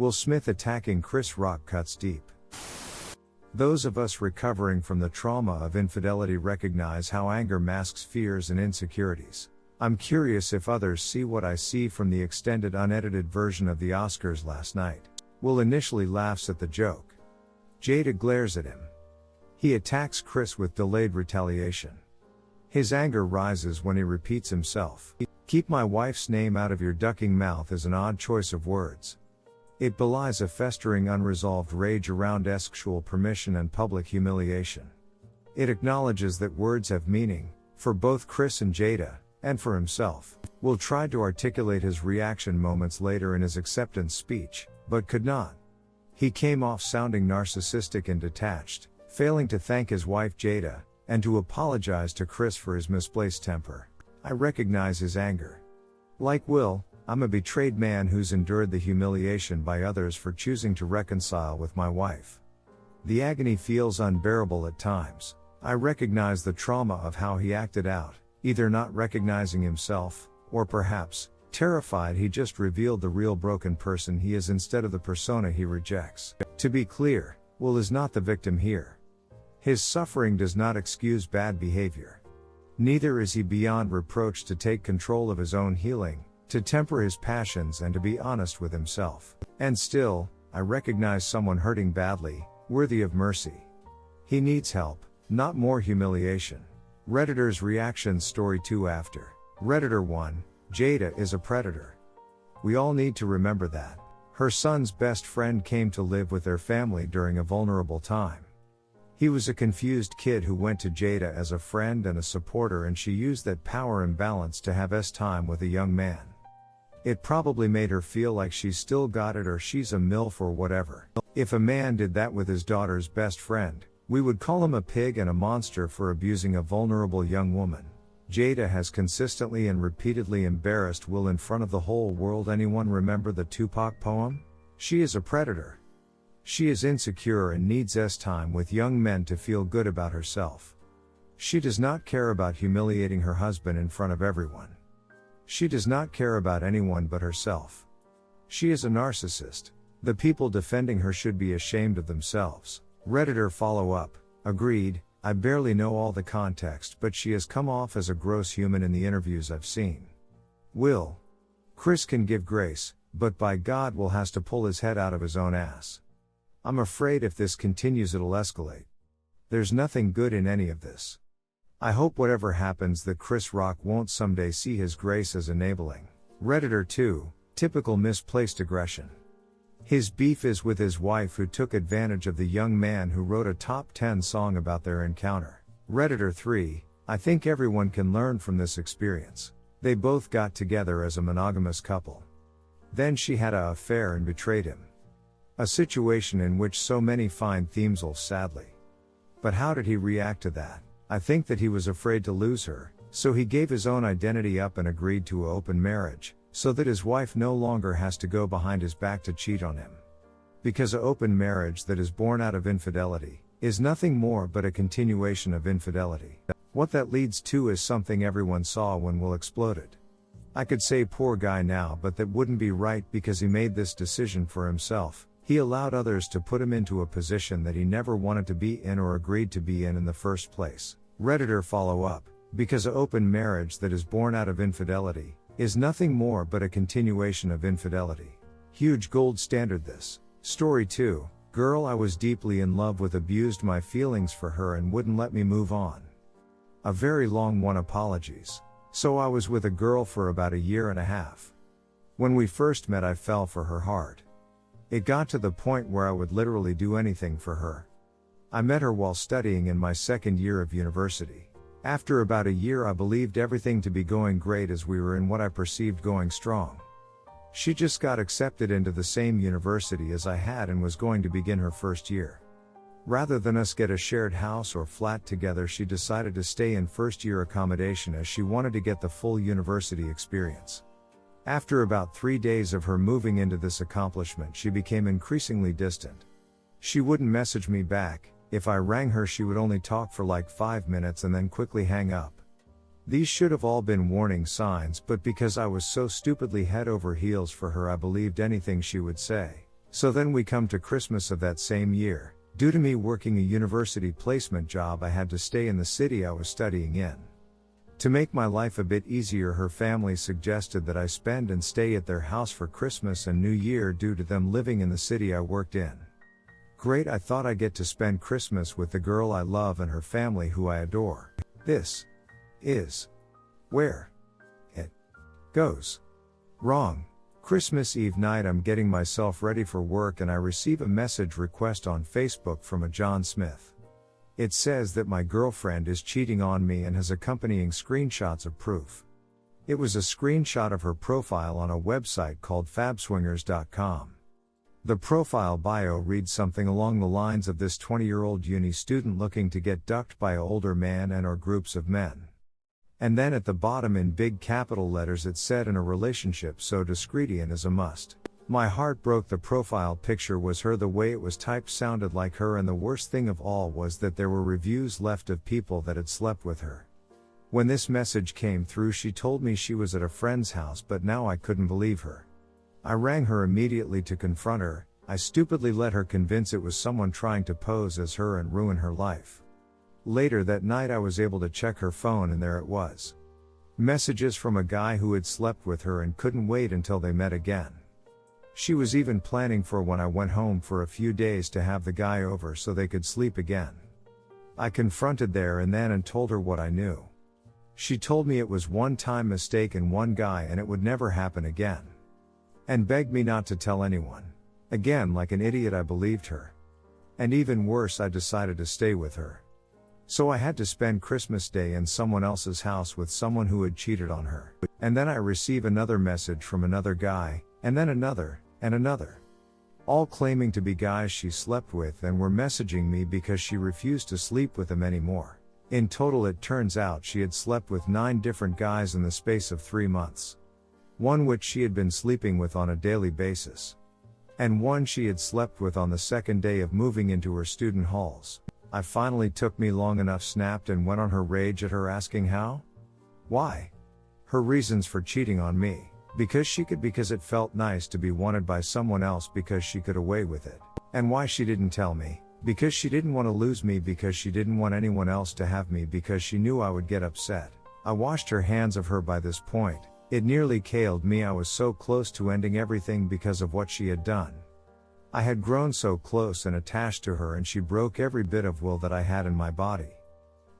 Will Smith attacking Chris Rock cuts deep. Those of us recovering from the trauma of infidelity recognize how anger masks fears and insecurities. I'm curious if others see what I see from the extended unedited version of the Oscars last night. Will initially laughs at the joke. Jada glares at him. He attacks Chris with delayed retaliation. His anger rises when he repeats himself. Keep my wife's name out of your ducking mouth is an odd choice of words. It belies a festering unresolved rage around sexual permission and public humiliation. It acknowledges that words have meaning, for both Chris and Jada, and for himself. Will tried to articulate his reaction moments later in his acceptance speech, but could not. He came off sounding narcissistic and detached, failing to thank his wife Jada, and to apologize to Chris for his misplaced temper. I recognize his anger. Like Will, I'm a betrayed man who's endured the humiliation by others for choosing to reconcile with my wife. The agony feels unbearable at times. I recognize the trauma of how he acted out, either not recognizing himself, or perhaps, terrified he just revealed the real broken person he is instead of the persona he rejects. To be clear, Will is not the victim here. His suffering does not excuse bad behavior. Neither is he beyond reproach to take control of his own healing, to temper his passions and to be honest with himself. And still, I recognize someone hurting badly, worthy of mercy. He needs help, not more humiliation. Redditor's reactions story 2 after. Redditor 1, Jada is a predator. We all need to remember that. Her son's best friend came to live with their family during a vulnerable time. He was a confused kid who went to Jada as a friend and a supporter, and she used that power imbalance to have time with a young man. It probably made her feel like she's still got it or she's a MILF or whatever. If a man did that with his daughter's best friend, we would call him a pig and a monster for abusing a vulnerable young woman. Jada has consistently and repeatedly embarrassed Will in front of the whole world. Anyone remember the Tupac poem? She is a predator. She is insecure and needs time with young men to feel good about herself. She does not care about humiliating her husband in front of everyone. She does not care about anyone but herself. She is a narcissist. The people defending her should be ashamed of themselves. Redditor follow-up, agreed, I barely know all the context, but she has come off as a gross human in the interviews I've seen. Will. Chris can give grace, but by God Will has to pull his head out of his own ass. I'm afraid if this continues it'll escalate. There's nothing good in any of this. I hope whatever happens that Chris Rock won't someday see his grace as enabling. Redditor 2, typical misplaced aggression. His beef is with his wife who took advantage of the young man who wrote a top 10 song about their encounter. Redditor 3, I think everyone can learn from this experience. They both got together as a monogamous couple. Then she had an affair and betrayed him. A situation in which so many find themes sadly. But how did he react to that? I think that he was afraid to lose her, so he gave his own identity up and agreed to an open marriage, so that his wife no longer has to go behind his back to cheat on him. Because an open marriage that is born out of infidelity is nothing more but a continuation of infidelity. What that leads to is something everyone saw when Will exploded. I could say poor guy now, but that wouldn't be right because he made this decision for himself. He allowed others to put him into a position that he never wanted to be in or agreed to be in the first place. Redditor follow-up, because an open marriage that is born out of infidelity is nothing more but a continuation of infidelity. Huge gold standard this. Story 2, girl I was deeply in love with abused my feelings for her and wouldn't let me move on. A very long one, apologies. So I was with a girl for about 1.5 years. When we first met I fell for her hard. It got to the point where I would literally do anything for her. I met her while studying in my 2nd year of university. After about 1 year I believed everything to be going great as we were in what I perceived going strong. She just got accepted into the same university as I had and was going to begin her 1st year. Rather than us get a shared house or flat together, she decided to stay in 1st year accommodation as she wanted to get the full university experience. After about 3 days of her moving into this accomplishment, she became increasingly distant. She wouldn't message me back. If I rang her she would only talk for like 5 minutes and then quickly hang up. These should have all been warning signs, but because I was so stupidly head over heels for her I believed anything she would say. So then we come to Christmas of that same year. Due to me working a university placement job, I had to stay in the city I was studying in. To make my life a bit easier, her family suggested that I spend and stay at their house for Christmas and New Year due to them living in the city I worked in. Great, I thought I'd get to spend Christmas with the girl I love and her family who I adore. This is where it goes wrong. Christmas Eve night, I'm getting myself ready for work and I receive a message request on Facebook from a John Smith. It says that my girlfriend is cheating on me and has accompanying screenshots of proof. It was a screenshot of her profile on a website called fabswingers.com. The profile bio reads something along the lines of this 20-year-old uni student looking to get ducked by an older man and or groups of men. And then at the bottom in big capital letters it said, in a relationship so discreet is a must. My heart broke. The profile picture was her. The way it was typed sounded like her, and the worst thing of all was that there were reviews left of people that had slept with her. When this message came through, she told me she was at a friend's house, but now I couldn't believe her. I rang her immediately to confront her. I stupidly let her convince it was someone trying to pose as her and ruin her life. Later that night I was able to check her phone and there it was. Messages from a guy who had slept with her and couldn't wait until they met again. She was even planning for when I went home for a few days to have the guy over so they could sleep again. I confronted there and then and told her what I knew. She told me it was one-time mistake and one guy and it would never happen again. And begged me not to tell anyone. Again, like an idiot, I believed her. And even worse, I decided to stay with her. So I had to spend Christmas Day in someone else's house with someone who had cheated on her. And then I receive another message from another guy, and then another, and another. All claiming to be guys she slept with and were messaging me because she refused to sleep with them anymore. In total, it turns out she had slept with 9 different guys in the space of 3 months. One which she had been sleeping with on a daily basis. And one she had slept with on the second day of moving into her student halls. I finally took me long enough, snapped and went on her rage at her, asking how? Why? Her reasons for cheating on me. Because she could, because it felt nice to be wanted by someone else, because she could away with it. And why she didn't tell me? Because she didn't want to lose me, because she didn't want anyone else to have me, because she knew I would get upset. I washed her hands of her by this point. It nearly killed me. I was so close to ending everything because of what she had done. I had grown so close and attached to her, and she broke every bit of will that I had in my body.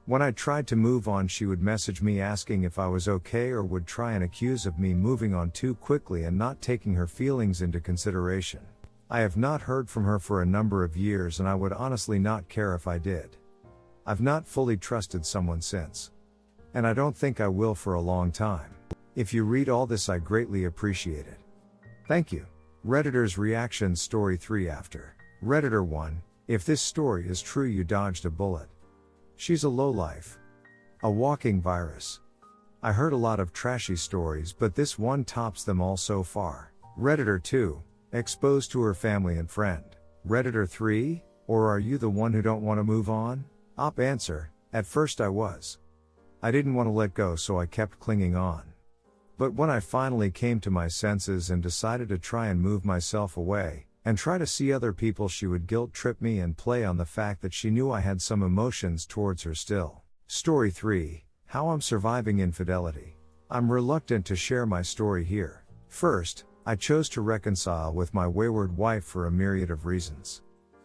When I tried to move on, she would message me asking if I was okay, or would try and accuse of me moving on too quickly and not taking her feelings into consideration. I have not heard from her for a number of years, and I would honestly not care if I did. I've not fully trusted someone since. And I don't think I will for a long time. If you read all this, I greatly appreciate it. Thank you. Redditor's reaction. Story 3 after. Redditor 1, if this story is true, you dodged a bullet. She's a lowlife. A walking virus. I heard a lot of trashy stories, but this one tops them all so far. Redditor 2, exposed to her family and friend. Redditor 3, or are you the one who don't want to move on? Op answer, at first I was. I didn't want to let go, so I kept clinging on. But when I finally came to my senses and decided to try and move myself away, and try to see other people, she would guilt trip me and play on the fact that she knew I had some emotions towards her still. Story 3, how I'm surviving infidelity. I'm reluctant to share my story here. First, I chose to reconcile with my wayward wife for a myriad of reasons.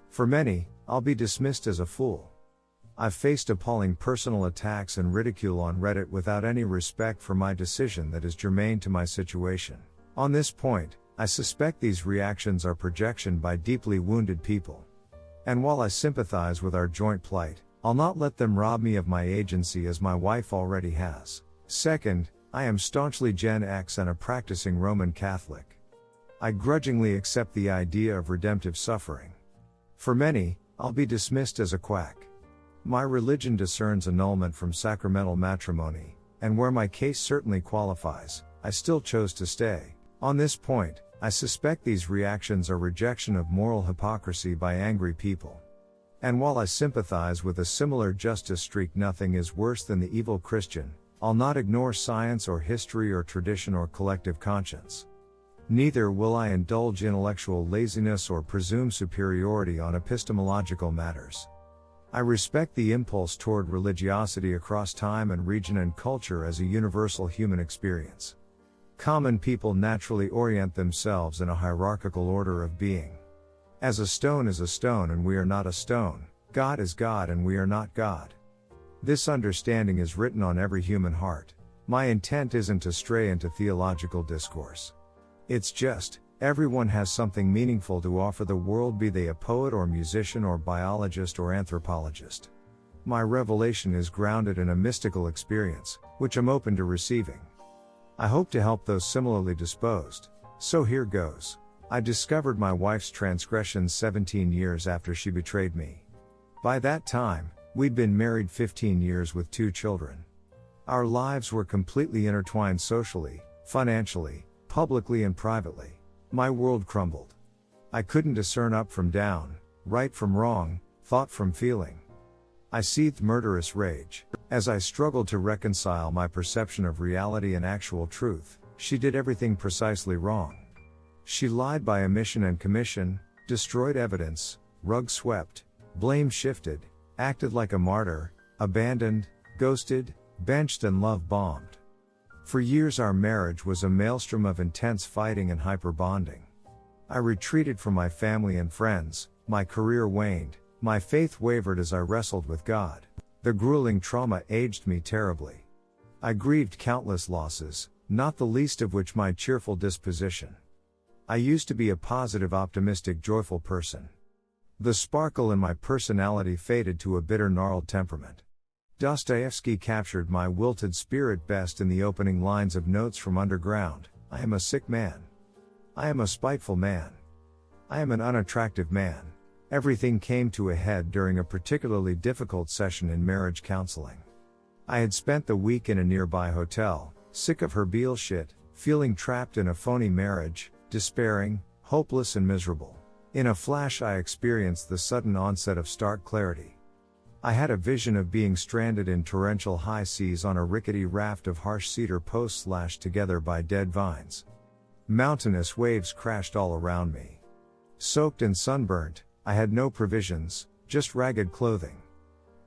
For many, I'll be dismissed as a fool. I've faced appalling personal attacks and ridicule on Reddit without any respect for my decision that is germane to my situation. On this point, I suspect these reactions are projection by deeply wounded people. And while I sympathize with our joint plight, I'll not let them rob me of my agency as my wife already has. Second, I am staunchly Gen X and a practicing Roman Catholic. I grudgingly accept the idea of redemptive suffering. For many, I'll be dismissed as a quack. My religion discerns annulment from sacramental matrimony, and where my case certainly qualifies, I still chose to stay. On this point, I suspect these reactions are rejection of moral hypocrisy by angry people. And while I sympathize with a similar justice streak, nothing is worse than the evil Christian. I'll not ignore science or history or tradition or collective conscience. Neither will I indulge intellectual laziness or presume superiority on epistemological matters. I respect the impulse toward religiosity across time and region and culture as a universal human experience. Common people naturally orient themselves in a hierarchical order of being. As a stone is a stone and we are not a stone, God is God and we are not God. This understanding is written on every human heart. My intent isn't to stray into theological discourse. It's just, everyone has something meaningful to offer the world, be they a poet or musician or biologist or anthropologist. My revelation is grounded in a mystical experience, which I'm open to receiving. I hope to help those similarly disposed. So here goes. I discovered my wife's transgressions 17 years after she betrayed me. By that time, we'd been married 15 years with 2 children. Our lives were completely intertwined socially, financially, publicly and privately. My world crumbled. I couldn't discern up from down, right from wrong, thought from feeling. I seethed murderous rage. As I struggled to reconcile my perception of reality and actual truth, she did everything precisely wrong. She lied by omission and commission, destroyed evidence, rug swept, blame shifted, acted like a martyr, abandoned, ghosted, benched and love bombed. For years our marriage was a maelstrom of intense fighting and hyper-bonding. I retreated from my family and friends, my career waned, my faith wavered as I wrestled with God. The grueling trauma aged me terribly. I grieved countless losses, not the least of which my cheerful disposition. I used to be a positive, optimistic, joyful person. The sparkle in my personality faded to a bitter, gnarled temperament. Dostoevsky captured my wilted spirit best in the opening lines of Notes from Underground. I am a sick man. I am a spiteful man. I am an unattractive man. Everything came to a head during a particularly difficult session in marriage counseling. I had spent the week in a nearby hotel, sick of her bullshit, feeling trapped in a phony marriage, despairing, hopeless and miserable. In a flash I experienced the sudden onset of stark clarity. I had a vision of being stranded in torrential high seas on a rickety raft of harsh cedar posts lashed together by dead vines. Mountainous waves crashed all around me. Soaked and sunburnt, I had no provisions, just ragged clothing.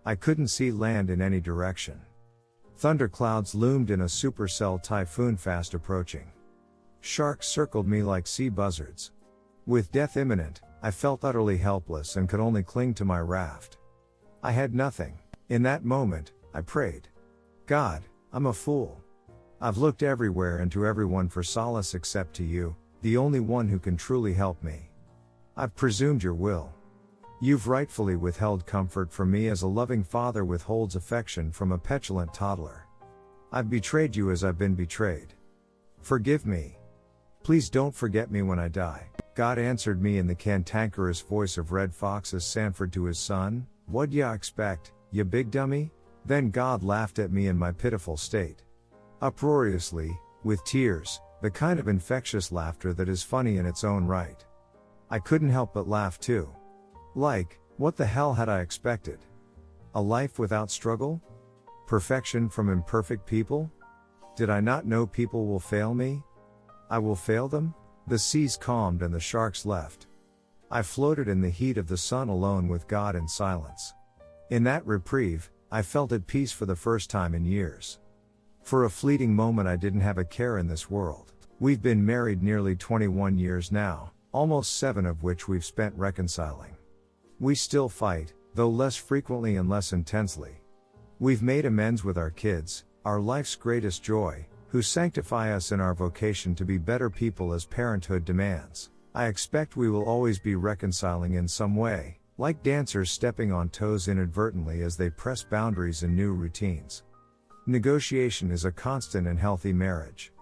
I couldn't see land in any direction. Thunderclouds loomed in a supercell typhoon fast approaching. Sharks circled me like sea buzzards. With death imminent, I felt utterly helpless and could only cling to my raft. I had nothing. In that moment, I prayed. God, I'm a fool. I've looked everywhere and to everyone for solace except to you, the only one who can truly help me. I've presumed your will. You've rightfully withheld comfort from me as a loving father withholds affection from a petulant toddler. I've betrayed you as I've been betrayed. Forgive me. Please don't forget me when I die. God answered me in the cantankerous voice of Red Fox's Sanford to his son, "What'd ya expect, ya big dummy?" Then God laughed at me in my pitiful state. Uproariously, with tears, the kind of infectious laughter that is funny in its own right. I couldn't help but laugh too. Like, what the hell had I expected? A life without struggle? Perfection from imperfect people? Did I not know people will fail me? I will fail them? The seas calmed and the sharks left. I floated in the heat of the sun alone with God in silence. In that reprieve, I felt at peace for the first time in years. For a fleeting moment I didn't have a care in this world. We've been married nearly 21 years now, almost 7 of which we've spent reconciling. We still fight, though less frequently and less intensely. We've made amends with our kids, our life's greatest joy, who sanctify us in our vocation to be better people as parenthood demands. I expect we will always be reconciling in some way, like dancers stepping on toes inadvertently as they press boundaries in new routines. Negotiation is a constant in healthy marriage.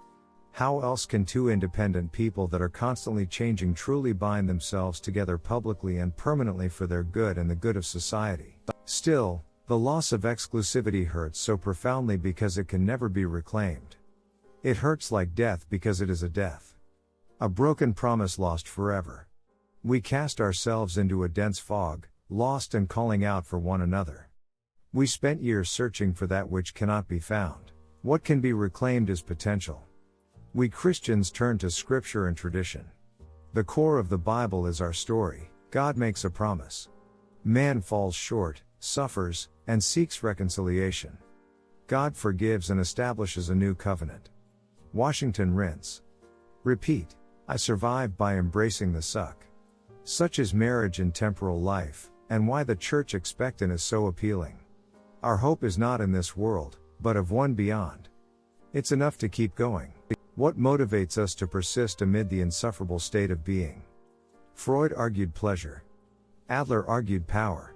How else can 2 independent people that are constantly changing truly bind themselves together publicly and permanently for their good and the good of society? Still, the loss of exclusivity hurts so profoundly because it can never be reclaimed. It hurts like death because it is a death. A broken promise lost forever. We cast ourselves into a dense fog, lost and calling out for one another. We spent years searching for that which cannot be found. What can be reclaimed is potential. We Christians turn to scripture and tradition. The core of the Bible is our story. God makes a promise. Man falls short, suffers, and seeks reconciliation. God forgives and establishes a new covenant. Washington rinse. Repeat. I survived by embracing the suck. Such is marriage in temporal life, and why the church expectant is so appealing. Our hope is not in this world, but of one beyond. It's enough to keep going. What motivates us to persist amid the insufferable state of being? Freud argued pleasure. Adler argued power.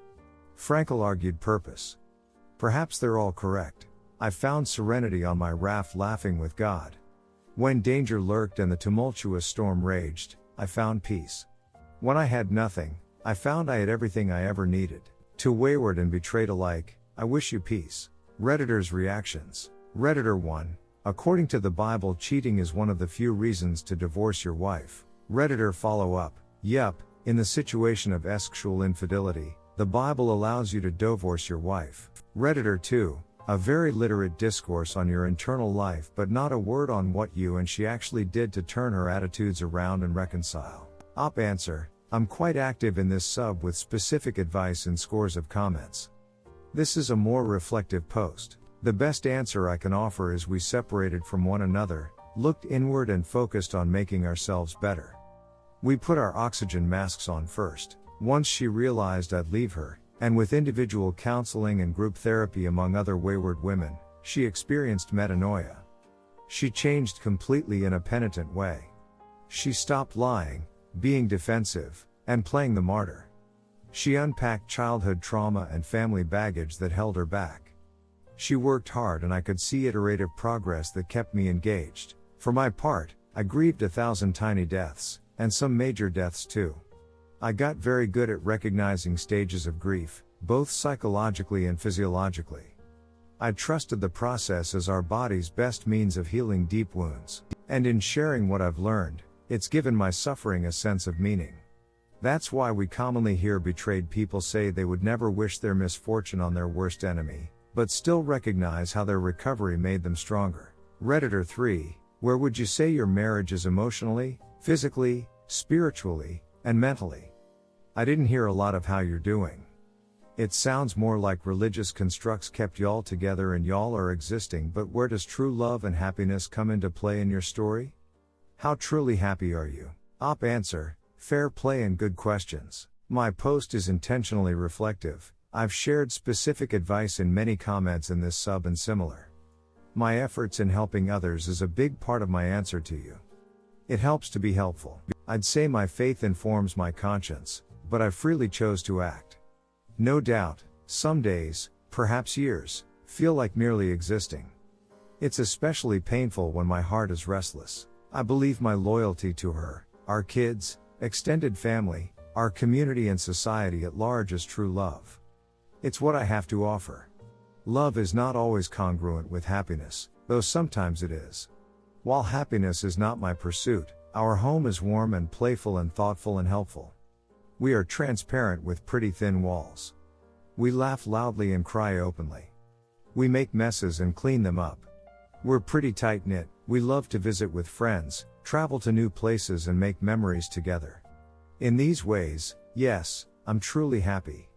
Frankl argued purpose. Perhaps they're all correct. I found serenity on my raft laughing with God. When danger lurked and the tumultuous storm raged, I found peace. When I had nothing, I found I had everything I ever needed. To wayward and betrayed alike, I wish you peace. Redditor's reactions. Redditor 1. According to the Bible, cheating is one of the few reasons to divorce your wife. Redditor follow up. Yup, in the situation of sexual infidelity, the Bible allows you to divorce your wife. Redditor 2. A very literate discourse on your internal life, but not a word on what you and she actually did to turn her attitudes around and reconcile. Op answer. I'm quite active in this sub with specific advice and scores of comments. This is a more reflective post. The best answer I can offer is we separated from one another, looked inward and focused on making ourselves better. We put our oxygen masks on first. Once she realized I'd leave her, and with individual counseling and group therapy among other wayward women, she experienced metanoia. She changed completely in a penitent way. She stopped lying, being defensive, and playing the martyr. She unpacked childhood trauma and family baggage that held her back. She worked hard and I could see iterative progress that kept me engaged. For my part, I grieved 1,000 tiny deaths, and some major deaths too. I got very good at recognizing stages of grief, both psychologically and physiologically. I trusted the process as our body's best means of healing deep wounds. And in sharing what I've learned, it's given my suffering a sense of meaning. That's why we commonly hear betrayed people say they would never wish their misfortune on their worst enemy, but still recognize how their recovery made them stronger. Redditor 3. Where would you say your marriage is emotionally, physically, spiritually, and mentally? I didn't hear a lot of how you're doing. It sounds more like religious constructs kept y'all together and y'all are existing, but where does true love and happiness come into play in your story? How truly happy are you? Op answer. Fair play and good questions. My post is intentionally reflective. I've shared specific advice in many comments in this sub and similar. My efforts in helping others is a big part of my answer to you. It helps to be helpful. I'd say my faith informs my conscience, but I freely chose to act. No doubt, some days, perhaps years, feel like merely existing. It's especially painful when my heart is restless. I believe my loyalty to her, our kids, extended family, our community and society at large is true love. It's what I have to offer. Love is not always congruent with happiness, though sometimes it is. While happiness is not my pursuit, our home is warm and playful and thoughtful and helpful. We are transparent with pretty thin walls. We laugh loudly and cry openly. We make messes and clean them up. We're pretty tight-knit. We love to visit with friends, travel to new places and make memories together. In these ways, yes, I'm truly happy.